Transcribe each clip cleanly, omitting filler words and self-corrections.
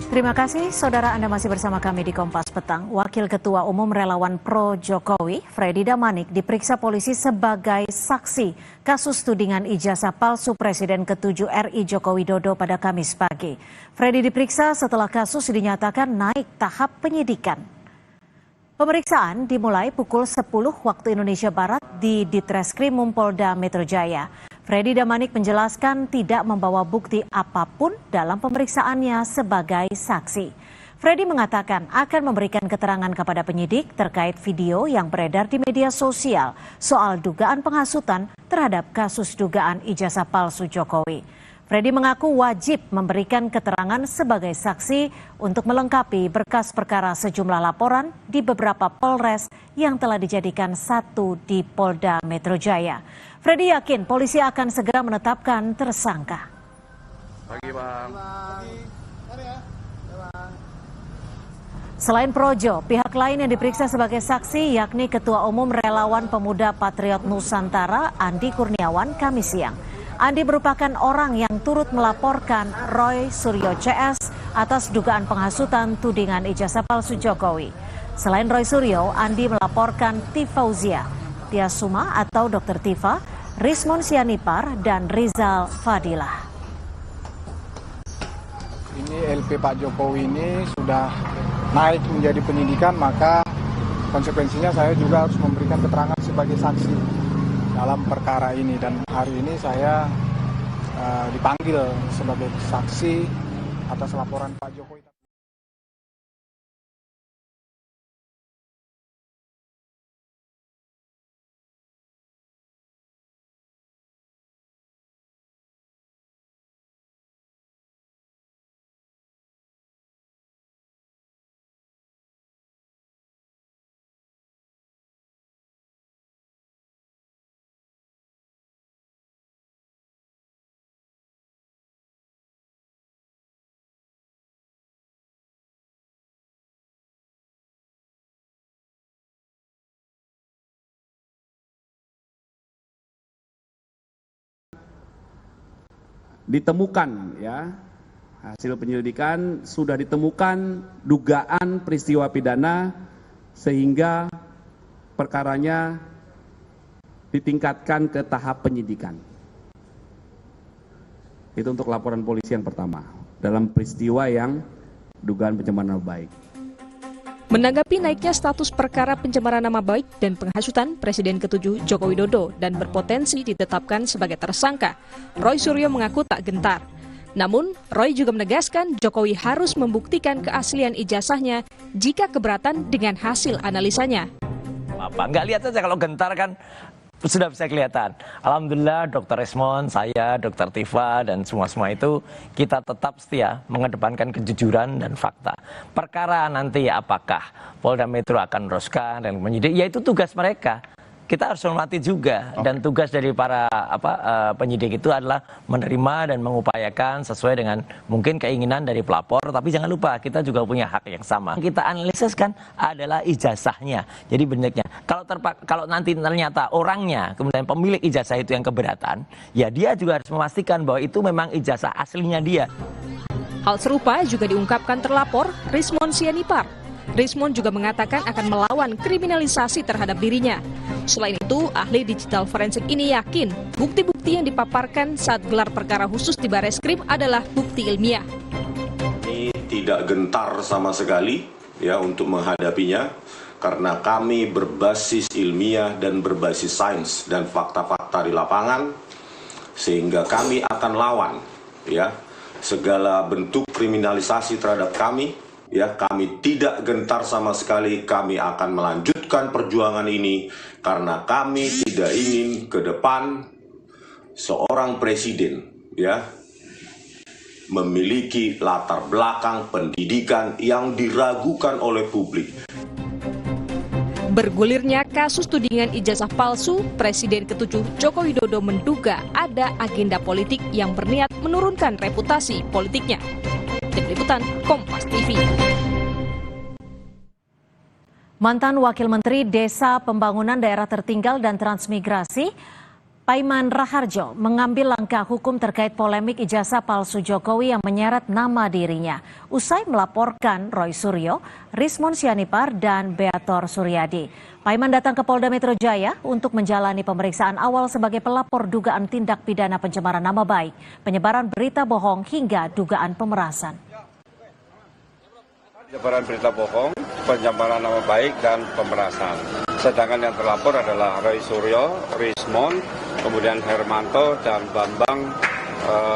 Terima kasih, saudara Anda masih bersama kami di Kompas Petang. Wakil Ketua Umum Relawan Pro Jokowi, Freddy Damanik, diperiksa polisi sebagai saksi kasus tudingan ijazah palsu Presiden ke-7 RI Joko Widodo pada Kamis pagi. Freddy diperiksa setelah kasus dinyatakan naik tahap penyidikan. Pemeriksaan dimulai pukul 10 waktu Indonesia Barat di Ditreskrimum Polda Metro Jaya. Freddy Damanik menjelaskan tidak membawa bukti apapun dalam pemeriksaannya sebagai saksi. Freddy mengatakan akan memberikan keterangan kepada penyidik terkait video yang beredar di media sosial soal dugaan penghasutan terhadap kasus dugaan ijazah palsu Jokowi. Freddy mengaku wajib memberikan keterangan sebagai saksi untuk melengkapi berkas perkara sejumlah laporan di beberapa Polres yang telah dijadikan satu di Polda Metro Jaya. Freddy yakin polisi akan segera menetapkan tersangka. Pagi, Bang. Selain Projo, pihak lain yang diperiksa sebagai saksi yakni Ketua Umum Relawan Pemuda Patriot Nusantara Andi Kurniawan Kamis siang. Andi merupakan orang yang turut melaporkan Roy Suryo CS atas dugaan penghasutan tudingan ijazah palsu Jokowi. Selain Roy Suryo, Andi melaporkan Tifauzia, Tia Suma atau Dr. Tifa, Rismon Sianipar, dan Rizal Fadilah. Ini LP Pak Jokowi ini sudah naik menjadi penyidikan, maka konsekuensinya saya juga harus memberikan keterangan sebagai saksi dalam perkara ini, dan hari ini saya dipanggil sebagai saksi atas laporan Pak Jokowi. Ditemukan ya, hasil penyelidikan sudah ditemukan dugaan peristiwa pidana sehingga perkaranya ditingkatkan ke tahap penyidikan. Itu untuk laporan polisi yang pertama dalam peristiwa yang dugaan pencemaran nama baik. Menanggapi naiknya status perkara pencemaran nama baik dan penghasutan Presiden ke-7 Joko Widodo dan berpotensi ditetapkan sebagai tersangka, Roy Suryo mengaku tak gentar. Namun, Roy juga menegaskan Jokowi harus membuktikan keaslian ijazahnya jika keberatan dengan hasil analisanya. Nggak lihat saja kalau gentar kan sudah bisa kelihatan. Alhamdulillah Dr. Rismon, saya, Dr. Tifa, dan semua itu kita tetap setia mengedepankan kejujuran dan fakta. Perkara nanti apakah Polda Metro akan meneruskan dan menyidik, ya itu tugas mereka. Kita harus hormati juga, dan tugas dari para penyidik itu adalah menerima dan mengupayakan sesuai dengan mungkin keinginan dari pelapor, tapi jangan lupa kita juga punya hak yang sama. Kita analisis kan adalah ijazahnya, jadi benarnya. Kalau nanti ternyata orangnya, kemudian pemilik ijazah itu yang keberatan, ya dia juga harus memastikan bahwa itu memang ijazah aslinya dia. Hal serupa juga diungkapkan terlapor Rismon Sianipar. Rismon juga mengatakan akan melawan kriminalisasi terhadap dirinya. Selain itu, ahli digital forensik ini yakin bukti-bukti yang dipaparkan saat gelar perkara khusus di Bareskrim adalah bukti ilmiah. Ini tidak gentar sama sekali ya untuk menghadapinya, karena kami berbasis ilmiah dan berbasis sains dan fakta-fakta di lapangan, sehingga kami akan lawan ya segala bentuk kriminalisasi terhadap kami. Ya, kami tidak gentar sama sekali, kami akan melanjutkan perjuangan ini karena kami tidak ingin ke depan seorang presiden ya memiliki latar belakang pendidikan yang diragukan oleh publik. Bergulirnya kasus tudingan ijazah palsu, Presiden ke-7 Joko Widodo menduga ada agenda politik yang berniat menurunkan reputasi politiknya. Tim Liputan Kompas TV. Mantan Wakil Menteri Desa Pembangunan Daerah Tertinggal dan Transmigrasi Paiman Raharjo mengambil langkah hukum terkait polemik ijazah palsu Jokowi yang menyeret nama dirinya. Usai melaporkan Roy Suryo, Rismon Sianipar, dan Beator Suryadi. Paiman datang ke Polda Metro Jaya untuk menjalani pemeriksaan awal sebagai pelapor dugaan tindak pidana pencemaran nama baik, penyebaran berita bohong hingga dugaan pemerasan. Penyebaran berita bohong, pencemaran nama baik, dan pemerasan. Sedangkan yang terlapor adalah Roy Suryo, Rismon, kemudian Hermanto, dan Bambang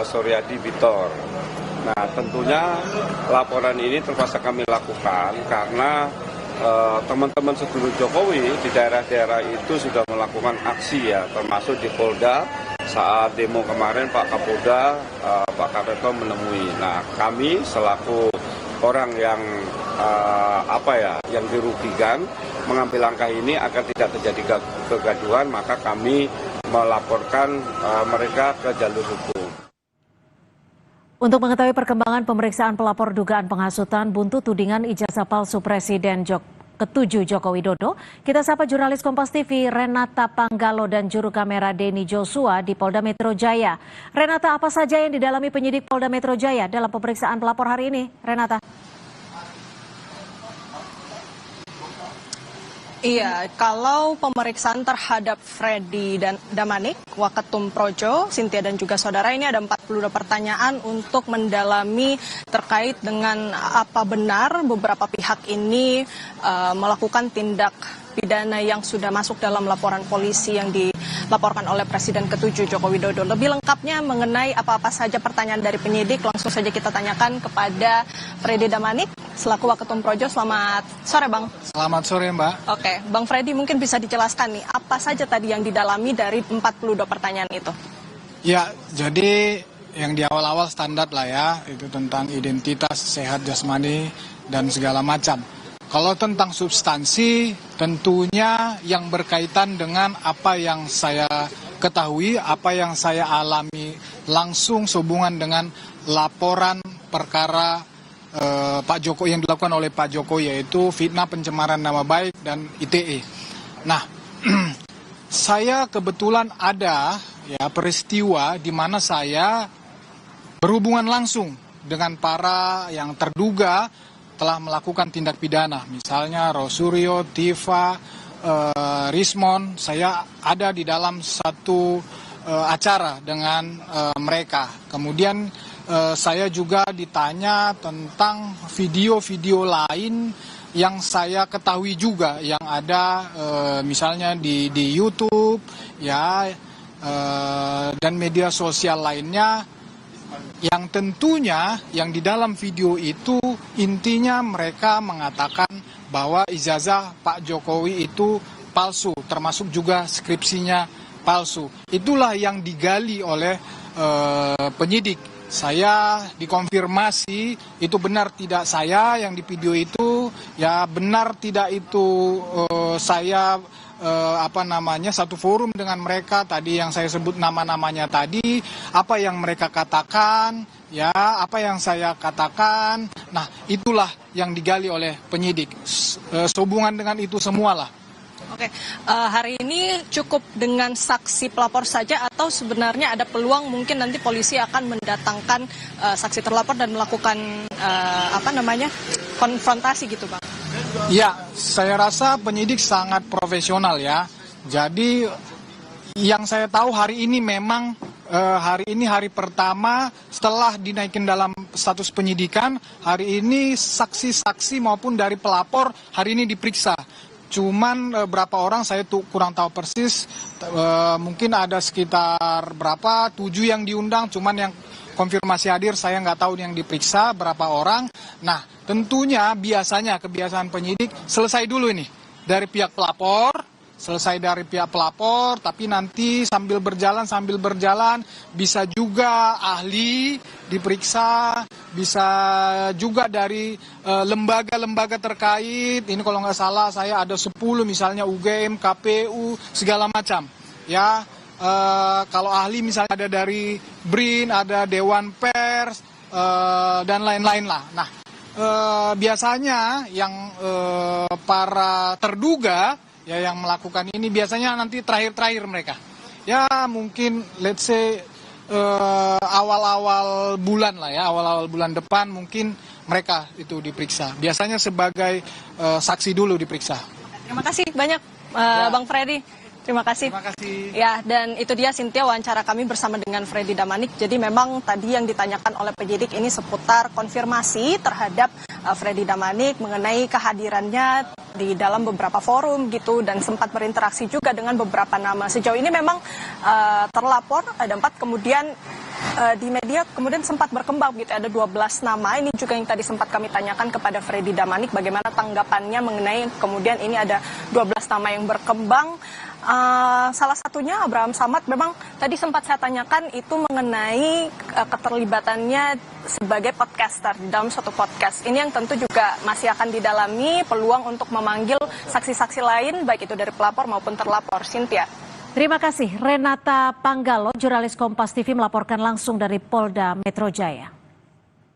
Suryadi Bitor. Nah, tentunya laporan ini terpaksa kami lakukan karena teman-teman sedulur Jokowi di daerah-daerah itu sudah melakukan aksi ya, termasuk di Polda saat demo kemarin Pak Kapolda, Pak Kapolda menemui. Nah, kami selaku orang yang yang dirugikan mengambil langkah ini agar tidak terjadi kegaduhan, maka kami melaporkan mereka ke jalur hukum. Untuk mengetahui perkembangan pemeriksaan pelapor dugaan penghasutan buntut tudingan ijazah palsu Presiden ke-7 Joko Widodo, kita sapa jurnalis Kompas TV Renata Panggalo dan juru kamera Denny Joshua di Polda Metro Jaya. Renata, apa saja yang didalami penyidik Polda Metro Jaya dalam pemeriksaan pelapor hari ini? Renata. Iya, kalau pemeriksaan terhadap Freddy dan Damanik, Waketum Projo, Cynthia dan juga saudara, ini ada 42 pertanyaan untuk mendalami terkait dengan apa benar beberapa pihak ini melakukan tindak pidana yang sudah masuk dalam laporan polisi yang dilaporkan oleh Presiden ke-7 Joko Widodo. Lebih lengkapnya mengenai apa-apa saja pertanyaan dari penyidik, langsung saja kita tanyakan kepada Freddy Damanik selaku Waketum Projo. Selamat sore, Bang. Selamat sore, Mbak. Oke, Bang Freddy mungkin bisa dijelaskan nih, apa saja tadi yang didalami dari 42 pertanyaan itu? Ya, jadi yang di awal-awal standar lah ya, itu tentang identitas, sehat jasmani, dan segala macam. Kalau tentang substansi, tentunya yang berkaitan dengan apa yang saya ketahui, apa yang saya alami langsung sehubungan dengan laporan perkara Pak Jokowi yang dilakukan oleh Pak Jokowi, yaitu fitnah, pencemaran nama baik, dan ITE. Nah, saya kebetulan ada ya peristiwa di mana saya berhubungan langsung dengan para yang terduga telah melakukan tindak pidana, misalnya Roy Suryo, Tifa, Rismon. Saya ada di dalam satu acara dengan mereka. Kemudian saya juga ditanya tentang video-video lain yang saya ketahui juga yang ada misalnya di YouTube ya dan media sosial lainnya, yang tentunya yang di dalam video itu intinya mereka mengatakan bahwa ijazah Pak Jokowi itu palsu, termasuk juga skripsinya palsu. Itulah yang digali oleh penyidik. Saya dikonfirmasi itu benar tidak saya yang di video itu, ya benar tidak itu saya satu forum dengan mereka tadi yang saya sebut nama-namanya tadi, apa yang mereka katakan, ya apa yang saya katakan. Nah, itulah yang digali oleh penyidik. Sehubungan dengan itu semualah. Oke, hari ini cukup dengan saksi pelapor saja atau sebenarnya ada peluang mungkin nanti polisi akan mendatangkan saksi terlapor dan melakukan konfrontasi gitu, Bang? Ya, saya rasa penyidik sangat profesional ya. Jadi yang saya tahu hari ini memang hari pertama setelah dinaikin dalam status penyidikan. Hari ini saksi-saksi maupun dari pelapor hari ini diperiksa. Cuman berapa orang saya tuh kurang tahu persis, mungkin ada sekitar 7 yang diundang, cuman yang konfirmasi hadir saya nggak tahu yang diperiksa berapa orang. Nah, tentunya biasanya kebiasaan penyidik selesai dulu ini dari pihak pelapor, tapi nanti sambil berjalan bisa juga ahli diperiksa, bisa juga dari lembaga-lembaga terkait. Ini kalau nggak salah saya ada 10 misalnya UGM, KPU, segala macam. Ya, kalau ahli misalnya ada dari BRIN, ada Dewan Pers, dan lain-lain lah. Nah, biasanya yang para terduga ya yang melakukan ini biasanya nanti terakhir mereka. Ya mungkin let's say awal-awal bulan lah ya, awal-awal bulan depan mungkin mereka itu diperiksa. Biasanya sebagai saksi dulu diperiksa. Terima kasih banyak Bang Freddy. Terima kasih. Terima kasih. Ya, dan itu dia Cynthia wawancara kami bersama dengan Freddy Damanik. Jadi memang tadi yang ditanyakan oleh penyidik ini seputar konfirmasi terhadap Freddy Damanik mengenai kehadirannya di dalam beberapa forum gitu dan sempat berinteraksi juga dengan beberapa nama. Sejauh ini memang terlapor ada 4, kemudian di media kemudian sempat berkembang gitu, ada 12 nama. Ini juga yang tadi sempat kami tanyakan kepada Freddy Damanik bagaimana tanggapannya mengenai kemudian ini ada 12 nama yang berkembang. Salah satunya Abraham Samad, memang tadi sempat saya tanyakan itu mengenai keterlibatannya sebagai podcaster di dalam suatu podcast. Ini yang tentu juga masih akan didalami, peluang untuk memanggil saksi-saksi lain baik itu dari pelapor maupun terlapor. Cynthia. Terima kasih Renata Panggalo, jurnalis Kompas TV melaporkan langsung dari Polda Metro Jaya.